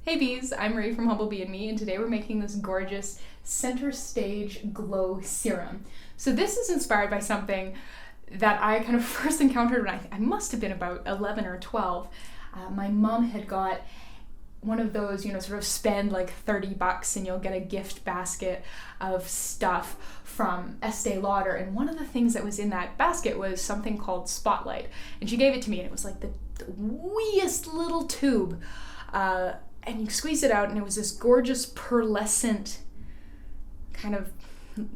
Hey bees, I'm Ray from Humblebee and Me, and today we're making this gorgeous center stage glow serum. So this is inspired by something that I kind of first encountered when I must have been about 11 or 12. My mom had got one of those, sort of spend like $30 and you'll get a gift basket of stuff from Estee Lauder. And one of the things that was in that basket was something called Spotlight. And she gave it to me and it was like the weeest little tube. And you squeeze it out and it was this gorgeous pearlescent kind of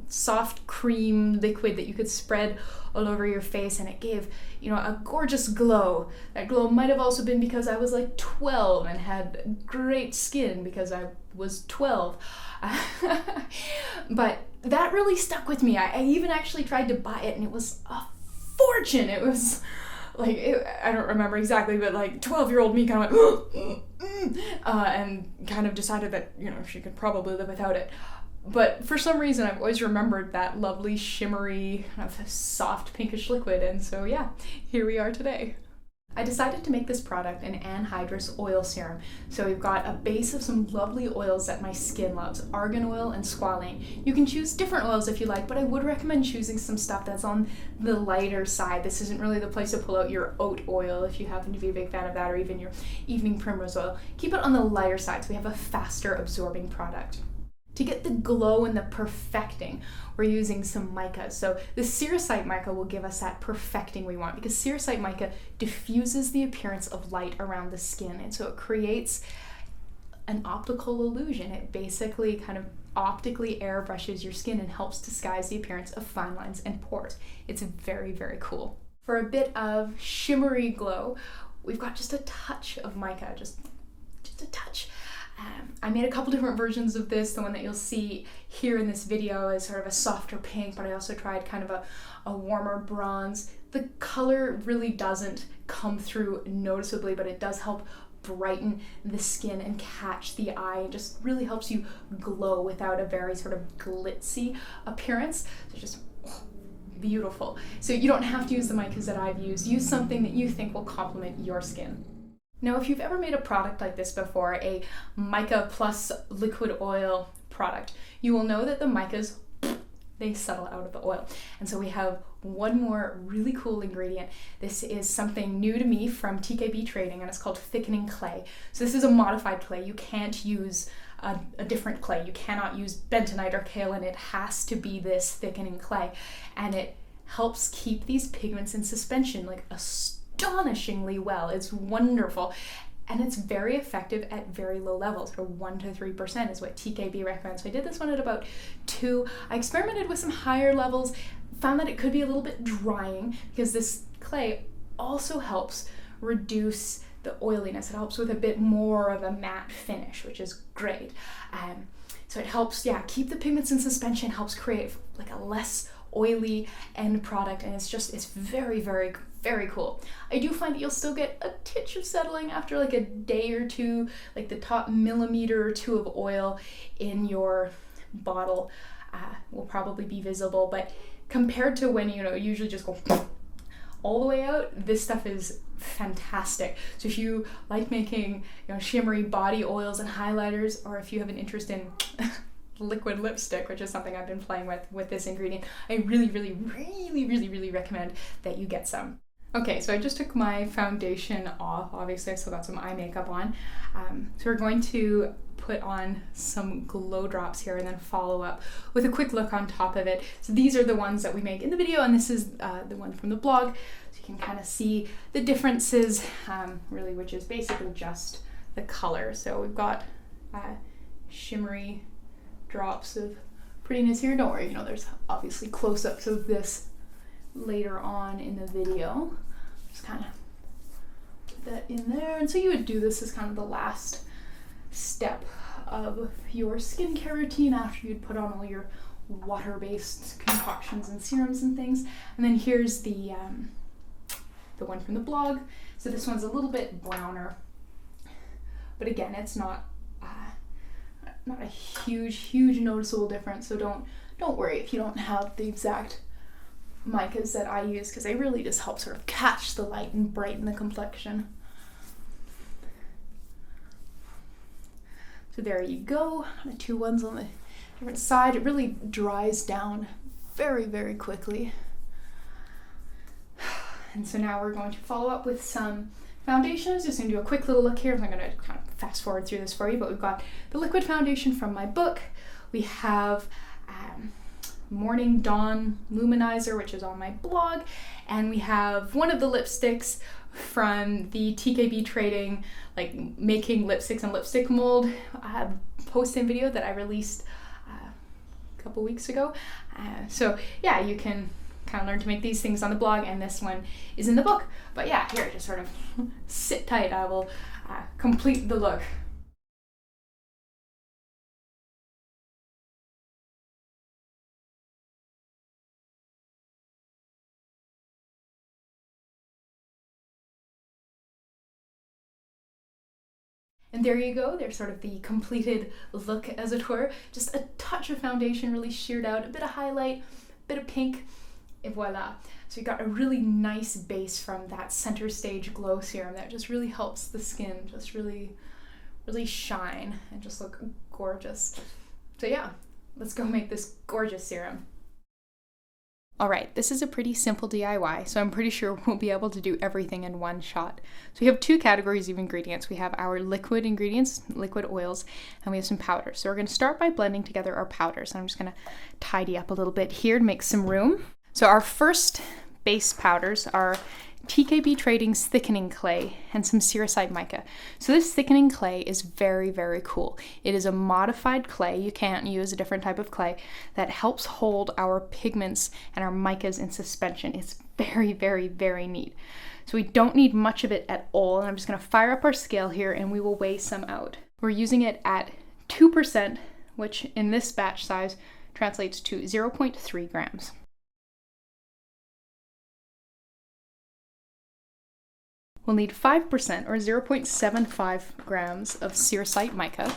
soft cream liquid that you could spread all over your face, and it gave, a gorgeous glow. That glow might have also been because I was like 12 and had great skin because I was 12. But that really stuck with me. I even actually tried to buy it and it was a fortune. It was I don't remember exactly, but 12-year-old me kind of went, and kind of decided that, she could probably live without it. But for some reason, I've always remembered that lovely, shimmery, kind of soft pinkish liquid, and so yeah, here we are today. I decided to make this product an anhydrous oil serum. So we've got a base of some lovely oils that my skin loves, argan oil and squalane. You can choose different oils if you like, but I would recommend choosing some stuff that's on the lighter side. This isn't really the place to pull out your oat oil if you happen to be a big fan of that, or even your evening primrose oil. Keep it on the lighter side so we have a faster absorbing product. To get the glow and the perfecting, we're using some mica. So the sericite mica will give us that perfecting we want, because sericite mica diffuses the appearance of light around the skin, and so it creates an optical illusion. It basically kind of optically airbrushes your skin and helps disguise the appearance of fine lines and pores. It's very, very cool. For a bit of shimmery glow, we've got just a touch of mica, just a touch. I made a couple different versions of this. The one that you'll see here in this video is sort of a softer pink, but I also tried kind of a warmer bronze. The color really doesn't come through noticeably, but it does help brighten the skin and catch the eye, and just really helps you glow without a very sort of glitzy appearance. So just beautiful. So you don't have to use the micas that I've used. Use something that you think will complement your skin. Now, if you've ever made a product like this before, a mica plus liquid oil product, you will know that the micas, they settle out of the oil. And so we have one more really cool ingredient. This is something new to me from TKB Trading, and it's called thickening clay. So this is a modified clay. You can't use a different clay. You cannot use bentonite or kaolin. It has to be this thickening clay. And it helps keep these pigments in suspension astonishingly well. It's wonderful, and it's very effective at very low levels. So 1 to 3% is what TKB recommends. So I did this one at about 2. I experimented with some higher levels, found that it could be a little bit drying because this clay also helps reduce the oiliness. It helps with a bit more of a matte finish, which is great. So it helps, keep the pigments in suspension, helps create like a less oily end product, and it's very, very, very cool. I do find that you'll still get a titch of settling after like a day or two, like the top millimeter or 2 of oil in your bottle will probably be visible, but compared to when you usually just go all the way out, this stuff is fantastic. So if you like making shimmery body oils and highlighters, or if you have an interest in liquid lipstick, which is something I've been playing with this ingredient, I really, really, really, really, really recommend that you get some. Okay, so I just took my foundation off. Obviously, I still got some eye makeup on. So we're going to put on some glow drops here and then follow up with a quick look on top of it. So these are the ones that we make in the video, and this is the one from the blog. So you can kind of see the differences, really, which is basically just the color. So we've got shimmery drops of prettiness here. Don't worry, there's obviously close-ups of this later on in the video. Just kind of put that in there. And so you would do this as kind of the last step of your skincare routine after you'd put on all your water-based concoctions and serums and things. And then here's the one from the blog. So this one's a little bit browner, but again, it's not a huge noticeable difference. So don't worry if you don't have the exact micas that I use, because they really just help sort of catch the light and brighten the complexion. So there you go, the two ones on the different side. It really dries down very, very quickly. And so now we're going to follow up with some foundations. Just gonna do a quick little look here. I'm gonna kind of fast forward through this for you, but we've got the liquid foundation from my book. We have Morning Dawn Luminizer, which is on my blog, and we have one of the lipsticks from the TKB Trading, like making lipsticks and lipstick mold post-in video that I released a couple weeks ago. So yeah, you can kind of learn to make these things on the blog, and this one is in the book. But yeah, here, just sort of sit tight. I will complete the look. And there you go, there's sort of the completed look, as it were. Just a touch of foundation really sheared out, a bit of highlight, a bit of pink, et voila. So you got a really nice base from that center stage glow serum that just really helps the skin just really, really shine and just look gorgeous. So yeah, let's go make this gorgeous serum. All right, this is a pretty simple DIY, so I'm pretty sure we'll be able to do everything in one shot. So we have two categories of ingredients. We have our liquid ingredients, liquid oils, and we have some powders. So we're gonna start by blending together our powders. I'm just gonna tidy up a little bit here to make some room. So our first base powders are TKB Trading's thickening clay and some sericite mica. So this thickening clay is very, very cool. It is a modified clay. You can't use a different type of clay that helps hold our pigments and our micas in suspension. It's very, very, very neat. So we don't need much of it at all. And I'm just gonna fire up our scale here and we will weigh some out. We're using it at 2%, which in this batch size translates to 0.3 grams. We'll need 5% or 0.75 grams of sericite mica.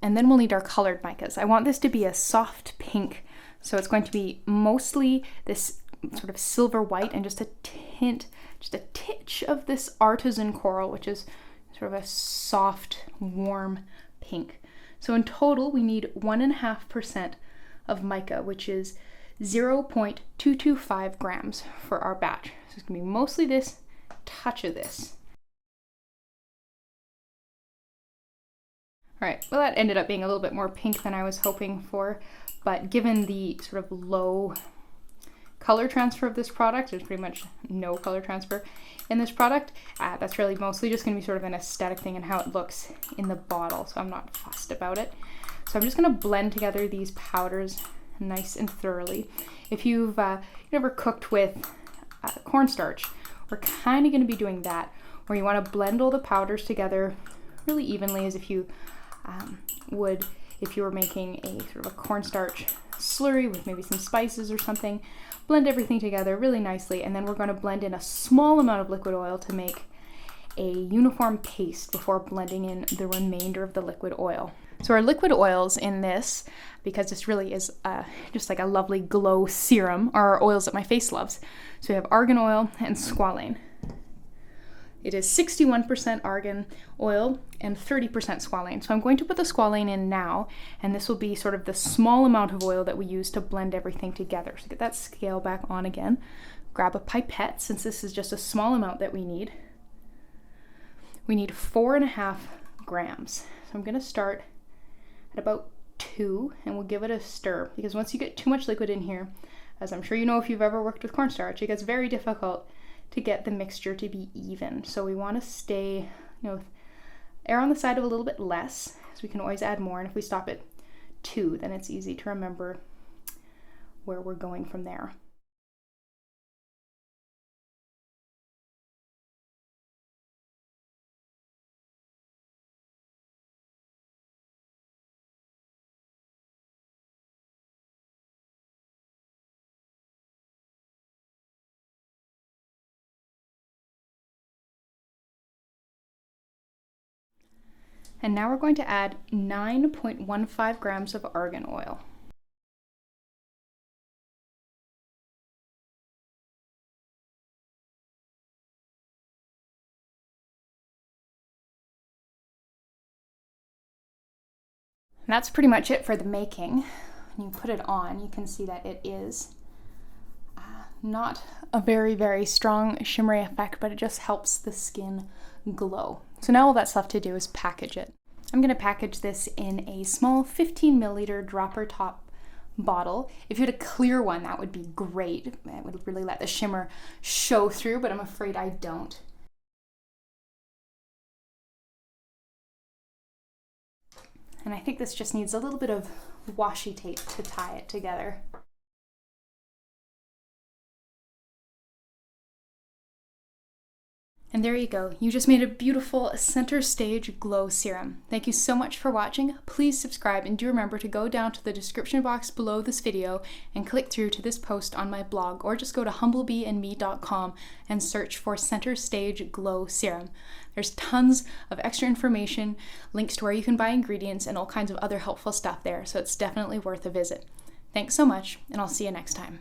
And then we'll need our colored micas. I want this to be a soft pink, so it's going to be mostly this sort of silver white and just a titch of this artisan coral, which is sort of a soft, warm pink. So in total, we need 1.5% of mica, which is 0.225 grams for our batch. So it's gonna be mostly this, touch of this. All right, well that ended up being a little bit more pink than I was hoping for, but given the sort of low color transfer of this product, there's pretty much no color transfer in this product, that's really mostly just gonna be sort of an aesthetic thing and how it looks in the bottle, so I'm not fussed about it. So I'm just gonna blend together these powders nice and thoroughly. If you've ever cooked with cornstarch, we're kind of going to be doing that, where you want to blend all the powders together really evenly, as if you would if you were making a sort of a cornstarch slurry with maybe some spices or something. Blend everything together really nicely, and then we're going to blend in a small amount of liquid oil to make a uniform paste before blending in the remainder of the liquid oil. So our liquid oils in this, because this really is just like a lovely glow serum, are our oils that my face loves. So we have argan oil and squalane. It is 61% argan oil and 30% squalane. So I'm going to put the squalane in now, and this will be sort of the small amount of oil that we use to blend everything together. So get that scale back on again. Grab a pipette, since this is just a small amount that we need. We need 4.5 grams. So I'm gonna start at about 2, and we'll give it a stir, because once you get too much liquid in here, as I'm sure you know if you've ever worked with cornstarch, it gets very difficult to get the mixture to be even. So we want to stay, err on the side of a little bit less, so we can always add more, and if we stop at 2, then it's easy to remember where we're going from there. And now we're going to add 9.15 grams of argan oil. And that's pretty much it for the making. When you put it on, you can see that it is not a very, very strong shimmery effect, but it just helps the skin glow. So now all that's left to do is package it. I'm going to package this in a small 15 milliliter dropper top bottle. If you had a clear one, that would be great. It would really let the shimmer show through, but I'm afraid I don't. And I think this just needs a little bit of washi tape to tie it together. And there you go. You just made a beautiful center stage glow serum. Thank you so much for watching. Please subscribe, and do remember to go down to the description box below this video and click through to this post on my blog, or just go to humblebeeandme.com and search for Center Stage Glow Serum. There's tons of extra information, links to where you can buy ingredients, and all kinds of other helpful stuff there, so it's definitely worth a visit. Thanks so much, and I'll see you next time.